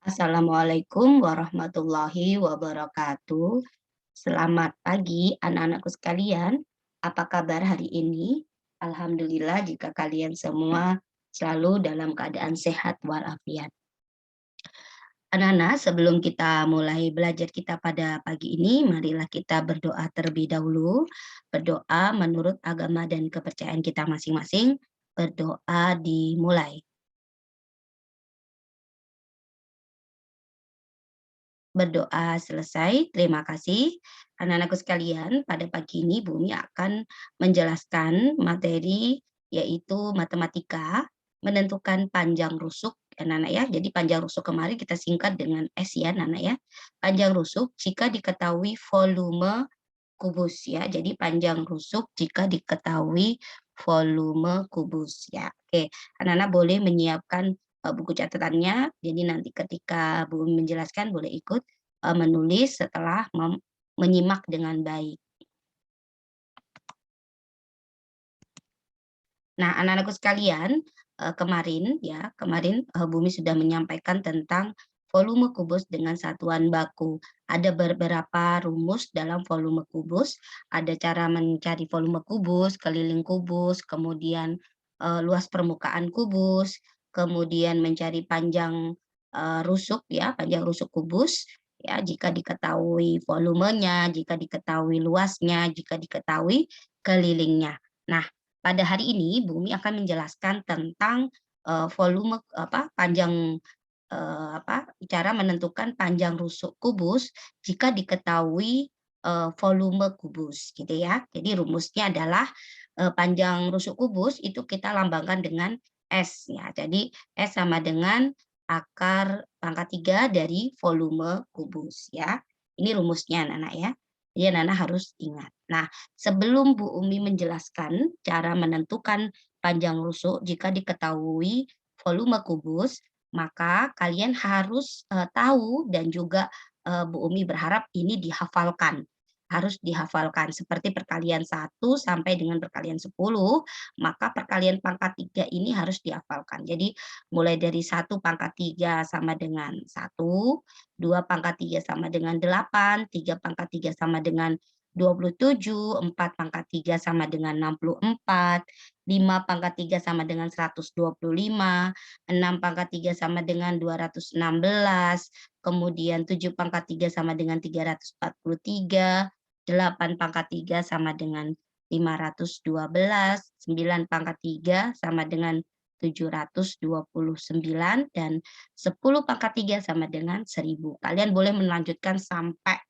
Assalamualaikum warahmatullahi wabarakatuh. Selamat pagi anak-anakku sekalian. Apa kabar hari ini? Alhamdulillah jika kalian semua selalu dalam keadaan sehat walafiat. Anak-anak, sebelum kita mulai belajar kita pada pagi ini, marilah kita berdoa terlebih dahulu. Berdoa menurut agama dan kepercayaan kita masing-masing. Berdoa dimulai. Berdoa selesai, terima kasih. Anak-anakku sekalian, pada pagi ini Bumi akan menjelaskan materi yaitu matematika, menentukan panjang rusuk, ya Nana ya. Jadi panjang rusuk kemarin kita singkat dengan S ya Nana ya. Panjang rusuk jika diketahui volume kubus ya. Jadi panjang rusuk jika diketahui volume kubus ya. Oke, anak-anak boleh menyiapkan buku catatannya. Jadi nanti ketika Bu menjelaskan boleh ikut menulis setelah menyimak dengan baik. Nah, anak-anakku sekalian, kemarin Bumi sudah menyampaikan tentang volume kubus dengan satuan baku. Ada beberapa rumus dalam volume kubus, ada cara mencari volume kubus, keliling kubus, kemudian luas permukaan kubus, kemudian mencari panjang rusuk ya, panjang rusuk kubus ya, jika diketahui volumenya, jika diketahui luasnya, jika diketahui kelilingnya. Nah, pada hari ini Bumi akan menjelaskan tentang, volume panjang, cara menentukan panjang rusuk kubus jika diketahui, volume kubus gitu ya. Jadi rumusnya adalah, panjang rusuk kubus itu kita lambangkan dengan S ya. Jadi S sama dengan akar pangkat 3 dari volume kubus ya. Ini rumusnya anak-anak ya. Jadi anak-anak harus ingat. Nah, sebelum Bu Umi menjelaskan cara menentukan panjang rusuk jika diketahui volume kubus, maka kalian harus, tahu dan juga, Bu Umi berharap ini dihafalkan, harus dihafalkan seperti perkalian 1 sampai dengan perkalian 10, maka perkalian pangkat 3 ini harus dihafalkan. Jadi mulai dari 1 pangkat 3 sama dengan 1, 2 pangkat 3 sama dengan 8, 3 pangkat 3 sama dengan 27, 4 pangkat 3 sama dengan 64, 5 pangkat 3 sama dengan 125, 6 pangkat 3 sama dengan 216, kemudian 7 pangkat 3 sama dengan 343, 8 pangkat 3 sama dengan 512, 9 pangkat 3 sama dengan 729, dan 10 pangkat 3 sama dengan 1000. Kalian boleh melanjutkan sampai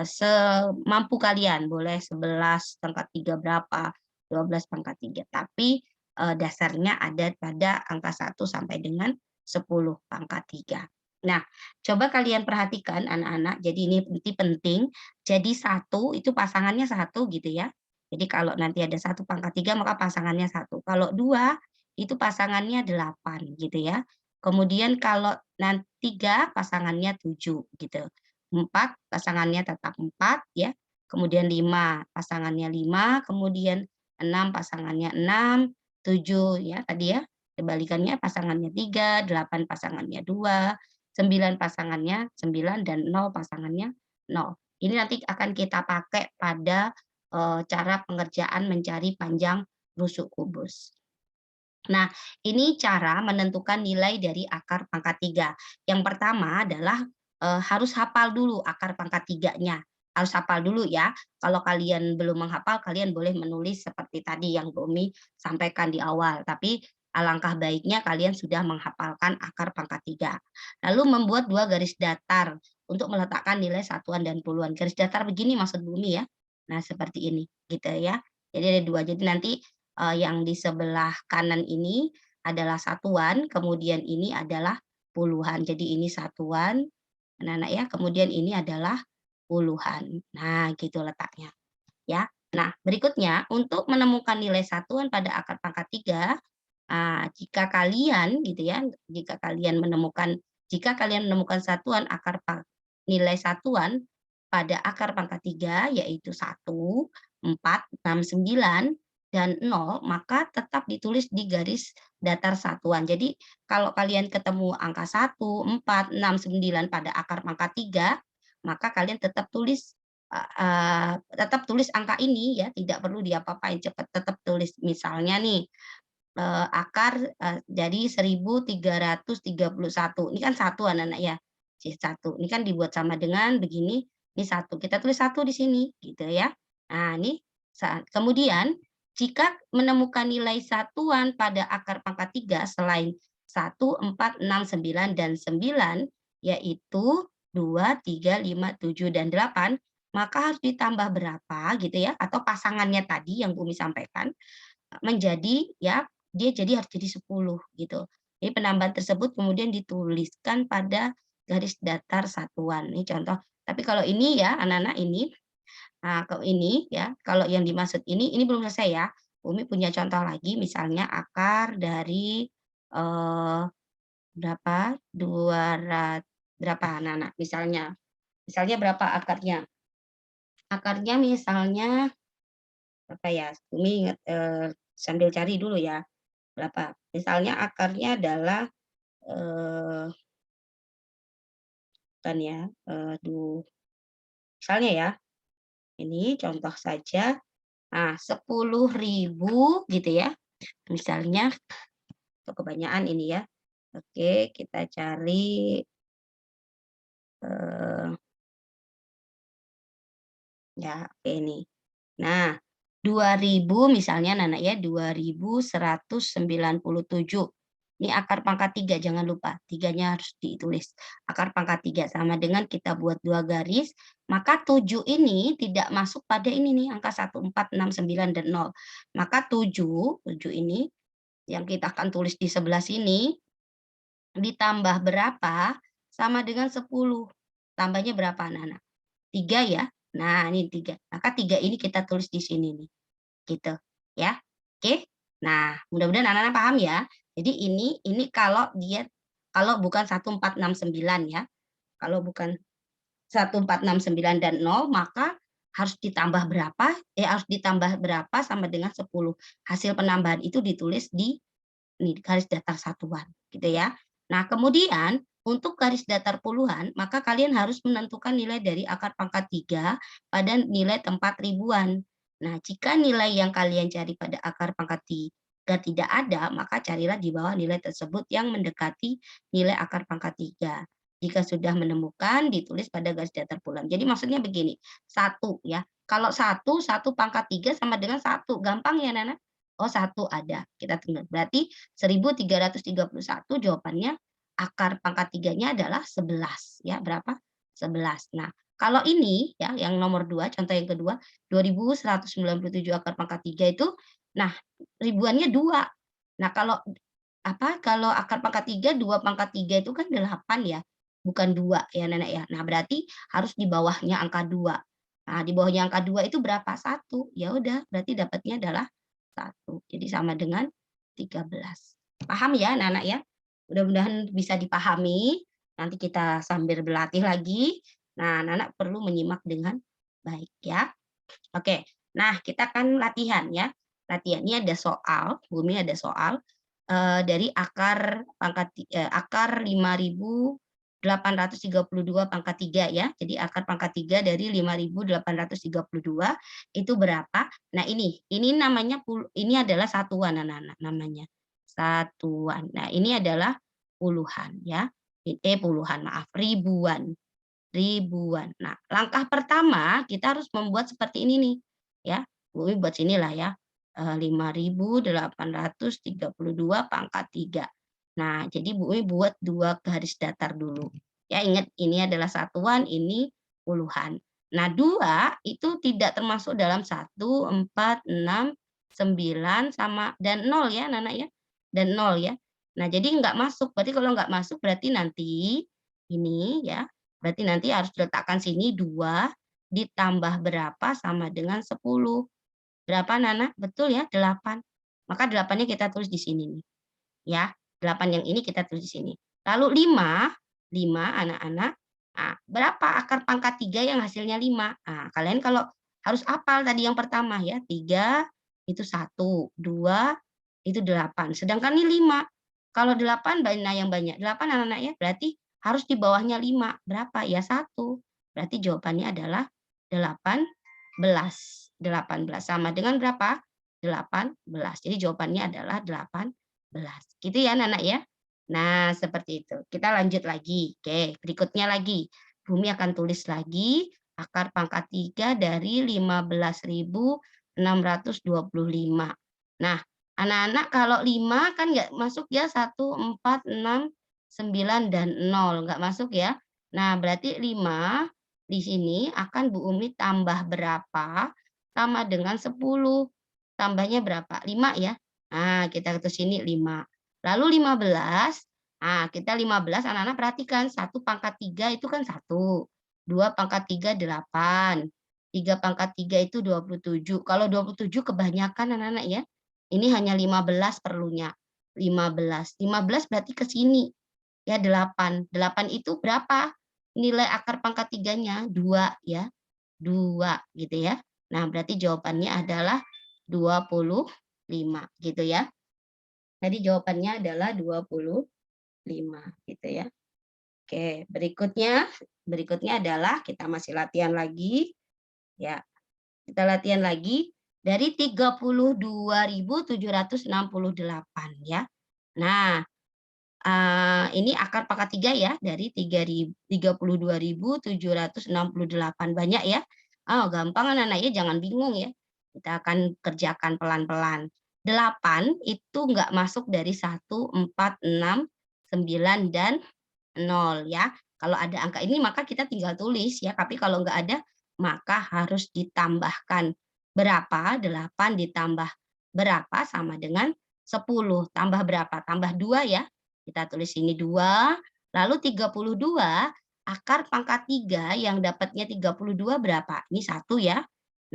semampu kalian, boleh 11 pangkat 3 berapa, 12 pangkat 3, tapi, dasarnya ada pada angka 1 sampai dengan 10 pangkat 3. Nah, coba kalian perhatikan anak-anak, jadi ini penting, jadi satu itu pasangannya satu gitu ya. Jadi kalau nanti ada 1 pangkat 3 maka pasangannya satu. Kalau 2 itu pasangannya 8 gitu ya. Kemudian kalau nanti 3 pasangannya 7 gitu. 4 pasangannya tetap 4 ya, kemudian 5 pasangannya 5, kemudian 6 pasangannya 6, 7 ya tadi ya, kebalikannya pasangannya 3, 8 pasangannya 2, 9 pasangannya 9, dan 0 pasangannya 0. Ini nanti akan kita pakai pada, cara pengerjaan mencari panjang rusuk kubus. Nah, ini cara menentukan nilai dari akar pangkat 3. Yang pertama adalah, harus hafal dulu akar pangkat 3-nya, harus hafal dulu ya. Kalau kalian belum menghafal, kalian boleh menulis seperti tadi yang Bu Umi sampaikan di awal, tapi alangkah baiknya kalian sudah menghafalkan akar pangkat 3. Lalu membuat 2 garis datar untuk meletakkan nilai satuan dan puluhan. Garis datar begini maksud Bu Umi ya. Nah, seperti ini, gitu ya. Jadi ada 2, jadi nanti yang di sebelah kanan ini adalah satuan, kemudian ini adalah puluhan. Jadi ini satuan, anak-anak ya, kemudian ini adalah puluhan. Nah, gitu letaknya, ya. Nah, berikutnya untuk menemukan nilai satuan pada akar pangkat 3, jika kalian gitu ya, jika kalian menemukan satuan nilai satuan pada akar pangkat 3 yaitu 1, 4, 6, 9. dan 0, maka tetap ditulis di garis datar satuan. Jadi kalau kalian ketemu angka 1, 4, 6, 9 pada akar pangkat 3, maka kalian tetap tulis angka ini ya, tidak perlu diapa-apain, cepat tetap tulis. Misalnya nih, akar, jadi 1331. Ini kan satu anak-anak ya, satu. Ini kan dibuat sama dengan begini, ini satu. Kita tulis satu di sini, gitu ya. Nah, ini kemudian jika menemukan nilai satuan pada akar pangkat 3 selain 1, 4, 6, 9, dan 9, yaitu 2, 3, 5, 7, dan 8, maka harus ditambah berapa gitu ya, atau pasangannya tadi yang Bumi sampaikan, menjadi ya dia jadi harus jadi 10 gitu. Jadi penambahan tersebut kemudian dituliskan pada garis datar satuan. Ini contoh. Tapi kalau ini ya anak-anak ini, nah kalau ini ya, kalau yang dimaksud ini belum selesai ya. Umi punya contoh lagi misalnya akar dari, berapa, 200 berapa anak-anak misalnya. Misalnya berapa akarnya? Akarnya misalnya berapa ya? Umi ingat, sambil cari dulu ya. Berapa? Misalnya akarnya adalah, eee, bukan ya, misalnya ya, ini contoh saja, nah 10.000 gitu ya, misalnya kok kebanyakan ini ya. Oke, kita cari, eee, ya oke ini. Nah, 2.000 misalnya Nana ya, 2.197. Ini akar pangkat 3 jangan lupa, tiganya harus ditulis. Akar pangkat 3 sama dengan kita buat 2 garis, maka 7 ini tidak masuk pada ini nih, angka 1, 4, 6, 9, dan 0. Maka 7 ini yang kita akan tulis di sebelah sini, ditambah berapa sama dengan 10. Tambahnya berapa anak-anak? 3 ya? Nah ini 3. Maka 3 ini kita tulis di sini nih. Gitu, ya. Oke. Nah, mudah-mudahan anak-anak paham ya. Jadi ini kalau bukan 1469 ya. Kalau bukan 1469 dan 0, maka harus ditambah berapa, harus ditambah berapa sama dengan 10. Hasil penambahan itu ditulis di garis datar satuan, gitu ya. Nah, kemudian untuk garis datar puluhan, maka kalian harus menentukan nilai dari akar pangkat 3 pada nilai tempat ribuan. Nah, jika nilai yang kalian cari pada akar pangkat 3 tidak ada, maka carilah di bawah nilai tersebut yang mendekati nilai akar pangkat 3. Jika sudah menemukan, ditulis pada garis datar puluhan. Jadi maksudnya begini, satu ya. Kalau satu pangkat 3 sama dengan satu. Gampang ya, Nana? Oh, satu ada. Kita tinggal. Berarti 1331 jawabannya akar pangkat 3-nya adalah 11 ya. Berapa? 11. Nah, kalau ini ya yang nomor 2, contoh yang kedua, 2197 akar pangkat 3 itu, nah ribuannya 2. Nah, kalau akar pangkat 3, 2 pangkat 3 itu kan 8 ya, bukan 2 ya Nenek ya. Nah, berarti harus di bawahnya angka 2. Nah, di bawahnya angka 2 itu berapa? 1. Ya udah, berarti dapatnya adalah 1. Jadi sama dengan 13. Paham ya anak-anak ya? Mudah-mudahan bisa dipahami. Nanti kita sambil berlatih lagi. Nah, anak-anak perlu menyimak dengan baik ya. Oke. Nah, kita akan latihan ya. Latihan ini ada soal, Bumi ada soal dari akar 5.832 pangkat 3 ya. Jadi akar pangkat 3 dari 5.832 itu berapa? Nah, ini namanya ini adalah satuan anak-anak namanya. Satuan. Nah, ini adalah puluhan ya. Puluhan, maaf, ribuan. Ribuan. Nah, langkah pertama kita harus membuat seperti ini nih, ya. Bumi buat sinilah ya, 5.832 pangkat 3. Nah, jadi Bumi buat 2 garis datar dulu. Ya, ingat ini adalah satuan, ini puluhan. Nah, 2 itu tidak termasuk dalam 1, 4, 6, 9, sama dan 0 ya, anak-anak ya. Dan 0 ya. Nah, jadi nggak masuk. Berarti kalau nggak masuk berarti nanti ini ya, berarti nanti harus diletakkan sini 2 ditambah berapa sama dengan 10. Berapa Nana? Betul ya, 8. Maka 8-nya kita tulis di sini nih. Ya, 8 yang ini kita tulis di sini. Lalu 5 anak-anak. Nah, berapa akar pangkat 3 yang hasilnya 5? Nah, kalian kalau harus hafal tadi yang pertama ya, 3 itu 1, 2, itu 8. Sedangkan ini 5. Kalau 8 mana yang banyak? 8 anak-anak ya, berarti harus di bawahnya 5. Berapa? Ya 1. Berarti jawabannya adalah 18. 18 sama dengan berapa? 18. Jadi jawabannya adalah 18. Gitu ya anak-anak ya. Nah, seperti itu. Kita lanjut lagi. Oke, berikutnya lagi. Bumi akan tulis lagi akar pangkat 3 dari 15.625. Nah, anak-anak kalau 5 kan nggak masuk ya, 1, 4, 6, 9, dan 0. Nggak masuk ya. Nah, berarti 5 di sini akan Bu Umi tambah berapa? Sama dengan 10. Tambahnya berapa? 5 ya. Nah, kita ke sini 5. Lalu 15, nah kita 15 anak-anak perhatikan, 1 pangkat 3 itu kan 1, 2 pangkat 3 8, 3 pangkat 3 itu 27. Kalau 27 kebanyakan anak-anak ya, ini hanya 15 perlunya, 15. 15 berarti ke sini, ya 8. 8 itu berapa? Nilai akar pangkat 3-nya? 2 ya, 2 gitu ya. Nah berarti jawabannya adalah 25 gitu ya. Tadi jawabannya adalah 25 gitu ya. Oke, berikutnya adalah kita masih latihan lagi ya. Kita latihan lagi dari 32.768 ya. Nah, ini akar pangkat 3 ya dari 32.768 banyak ya. Oh, gampang anak-anak ya, jangan bingung ya. Kita akan kerjakan pelan-pelan. 8 itu enggak masuk dari 1, 4, 6, 9, dan 0 ya. Kalau ada angka ini maka kita tinggal tulis ya, tapi kalau enggak ada maka harus ditambahkan. Berapa? 8 ditambah berapa sama dengan 10. Tambah berapa? Tambah 2 ya. Kita tulis ini 2, lalu 32 akar pangkat 3 yang dapatnya 32 berapa? Ini 1 ya.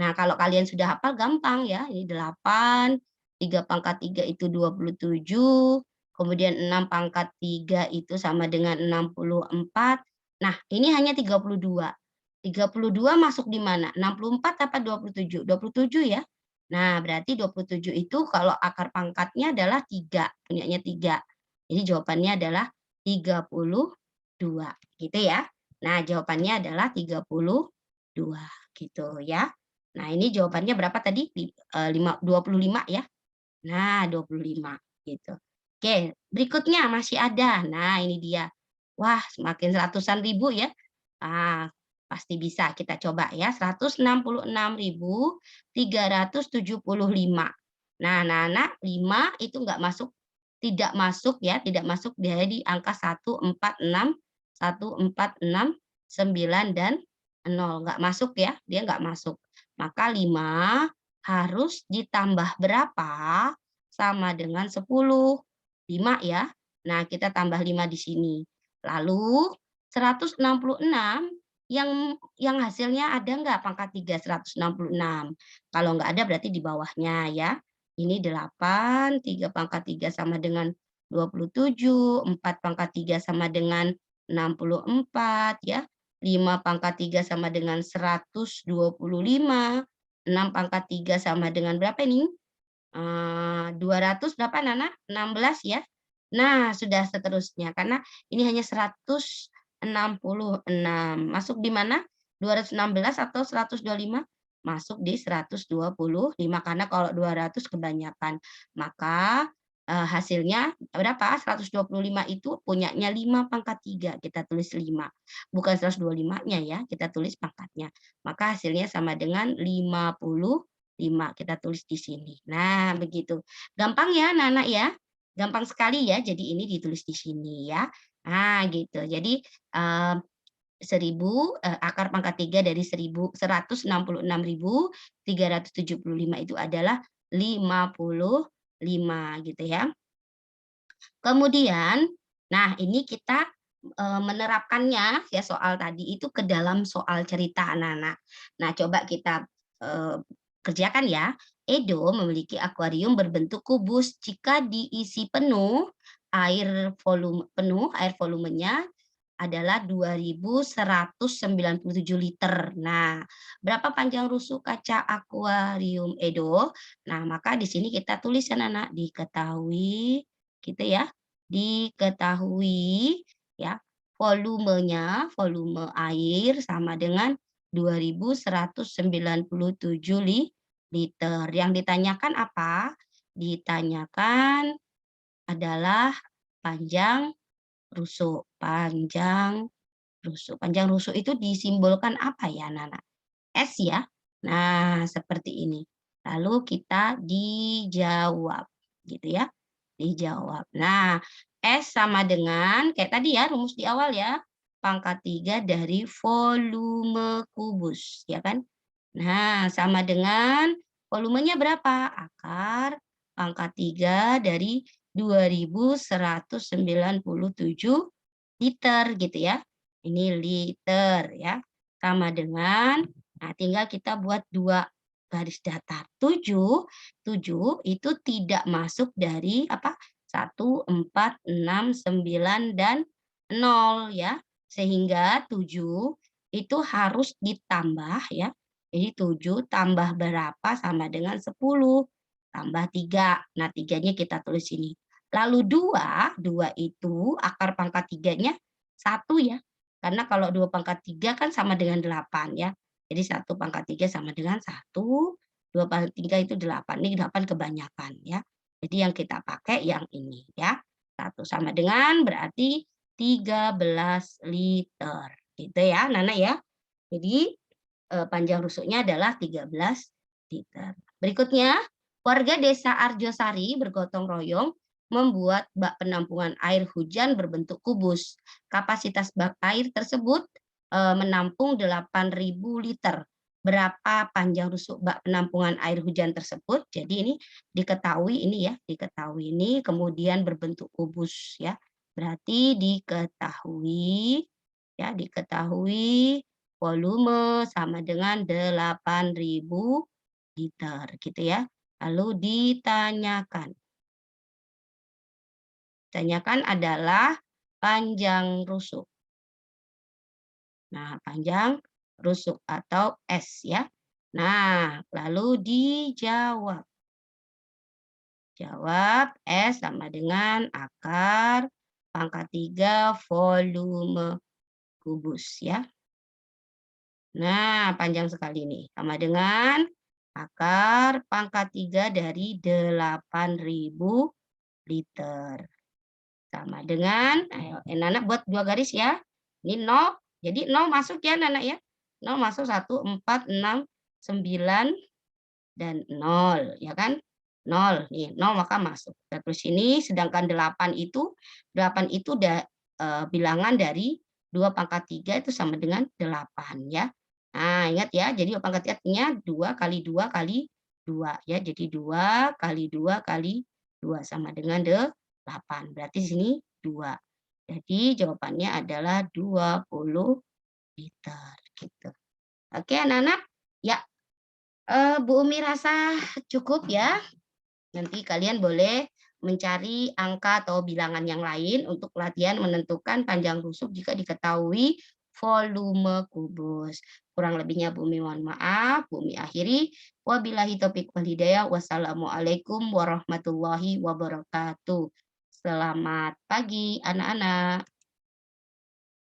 Nah, kalau kalian sudah hafal gampang ya. Ini 8, 3 pangkat 3 itu 27, kemudian 6 pangkat 3 itu sama dengan 64. Nah, ini hanya 32. 32 masuk di mana? 64 apa 27? 27 ya. Nah, berarti 27 itu kalau akar pangkatnya adalah 3, punyanya 3. Jadi jawabannya adalah 32 gitu ya. Nah, jawabannya adalah 32 gitu ya. Nah, ini jawabannya berapa tadi? 25 ya. Nah, 25 gitu. Oke, berikutnya masih ada. Nah, ini dia. Wah, semakin ratusan ribu ya. Ah, pasti bisa kita coba ya. 166.375. Nah, anak-anak 5 itu enggak masuk, tidak masuk ya, tidak masuk dari angka 1, 4, 6, 1, 4, 6, 9, dan 0. Enggak masuk ya, dia enggak masuk. Maka 5 harus ditambah berapa sama dengan 10. 5 ya. Nah, kita tambah 5 di sini. Lalu 166 yang hasilnya ada enggak pangkat 3 166? Kalau enggak ada berarti di bawahnya ya. Ini 8, 3 pangkat 3 sama dengan 27, 4 pangkat 3 sama dengan 64 ya. 5 pangkat 3 sama dengan 125, 6 pangkat 3 sama dengan berapa ini? 200 berapa Nana? 16 ya. Nah, sudah seterusnya karena ini hanya 166. Masuk di mana? 216 atau 125? Masuk di 125 karena kalau 200 kebanyakan. Maka hasilnya berapa? 125 itu punyanya 5 pangkat 3. Kita tulis 5. Bukan 125-nya ya, kita tulis pangkatnya. Maka hasilnya sama dengan 55. Kita tulis di sini. Nah, begitu. Gampang ya, Nana ya? Gampang sekali ya. Jadi ini ditulis di sini ya. Nah, gitu. Jadi 1000 akar pangkat 3 dari 166.375 itu adalah 55 gitu ya. Kemudian, nah ini kita menerapkannya ya soal tadi itu ke dalam soal cerita anak-anak. Nah, coba kita kerjakan ya. Edo memiliki akuarium berbentuk kubus. Jika diisi penuh, air volumenya adalah 2.197 liter. Nah, berapa panjang rusuk kaca akuarium Edo? Nah, maka di sini kita tulis anak-anak, diketahui gitu ya. Diketahui ya, volumenya, volume air sama dengan 2.197 liter. Yang ditanyakan apa? Ditanyakan adalah panjang rusuk. Panjang rusuk. Panjang rusuk itu disimbolkan apa ya, Nana? S ya. Nah, seperti ini. Lalu kita dijawab, gitu ya. Dijawab. Nah, S sama dengan, kayak tadi ya, rumus di awal ya, pangkat 3 dari volume kubus, ya kan? Nah, sama dengan volumenya berapa? Akar pangkat 3 dari 2.197 liter gitu ya. Ini liter ya. Sama dengan, nah tinggal kita buat 2 garis datar. 7 itu tidak masuk dari apa? 1, 4, 6, 9, dan 0 ya. Sehingga 7 itu harus ditambah ya. Jadi 7 tambah berapa sama dengan 10 tambah 3. Nah, 3-nya kita tulis ini. Lalu 2 itu akar pangkat 3-nya 1 ya. Karena kalau 2 pangkat 3 kan sama dengan 8 ya. Jadi 1 pangkat 3 sama dengan 1, 2 pangkat 3 itu 8. Ini 8 kebanyakan ya. Jadi yang kita pakai yang ini ya. 1 sama dengan berarti 13 liter. Gitu ya, Nana ya. Jadi panjang rusuknya adalah 13 liter. Berikutnya, warga desa Arjosari bergotong royong membuat bak penampungan air hujan berbentuk kubus. Kapasitas bak air tersebut menampung 8.000 liter. Berapa panjang rusuk bak penampungan air hujan tersebut? Jadi ini diketahui ini ya, diketahui ini kemudian berbentuk kubus ya. Berarti diketahui ya, diketahui volume sama dengan 8.000 liter gitu ya. Lalu ditanyakan. Tanyakan adalah panjang rusuk. Nah, panjang rusuk atau S ya. Nah, lalu dijawab. Jawab S sama dengan akar pangkat 3 volume kubus ya. Nah, panjang sekali nih. Sama dengan akar pangkat 3 dari 8.000 liter. Sama dengan, ayo Nana buat 2 garis ya. Ini 0, jadi 0 masuk ya Nana ya. 0 masuk 1, 4, 6, 9, dan 0 ya kan. 0 nih, 0 maka masuk. Terus ini sedangkan 8 itu bilangan dari 2 pangkat 3 itu sama dengan 8 ya. Nah, ingat ya, jadi pangkat 3-nya 2 kali 2 kali 2 ya. Jadi 2 kali 2 kali 2 sama dengan 8. Berarti sini 2. Jadi jawabannya adalah 20 liter gitu. Oke, anak-anak. Ya, Bu Umi rasa cukup ya. Nanti kalian boleh mencari angka atau bilangan yang lain untuk latihan menentukan panjang rusuk jika diketahui volume kubus. Kurang lebihnya Bu Umi mohon maaf. Bu Umi akhiri. Wabillahi taufiq wal hidayah. Wassalamualaikum warahmatullahi wabarakatuh. Selamat pagi anak-anak.